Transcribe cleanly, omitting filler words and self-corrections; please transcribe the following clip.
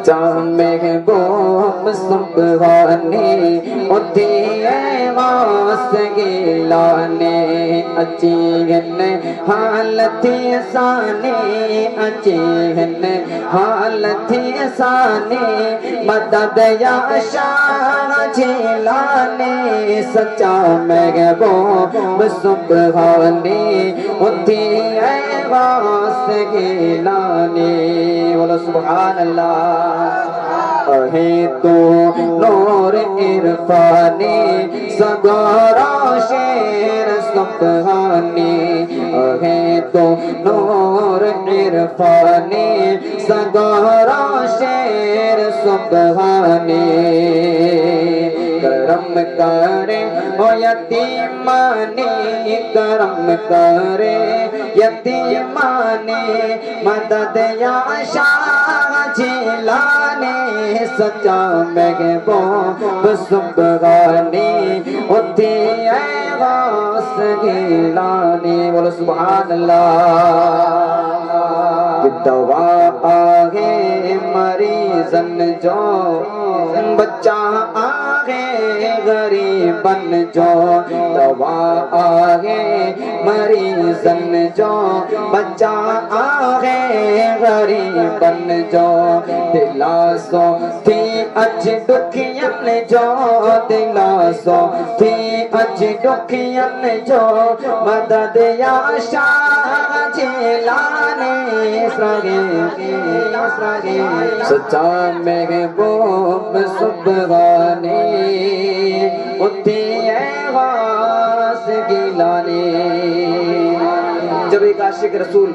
सच्चा महबूब सुबहाने उठी वास गिलाने अचीन हालत साने अचीन हालत साने मदद या शान झिलाने सच्चा महबूब सुबहाने उठी वास गिलाने। बोलो सुभान अल्लाह। है तो नूर इरफानी सगारा शेर सुबहानी है तो नूर इरफानी सगारा शेर सुबहानी। करम करे ओ यतीमानी करम करे यतीमानी मदद या शाह झिलाने सच्चा महबूब सुबहानी उठी वास गिलाने। बोलो सुभान अल्लाह। दवा आगे मरीजन जो बच्चा आगे गरीबन जो दवा आगे मरीजन जो बच्चा आगे गरीबन जो दिलासो थी अच दुखियन जो दिलासो थी अच दुखियन जो मदद या शाह झिलाने सच्चा महबूब सुबहाने उठी वास गिलाने। जब एक आशिक रसूल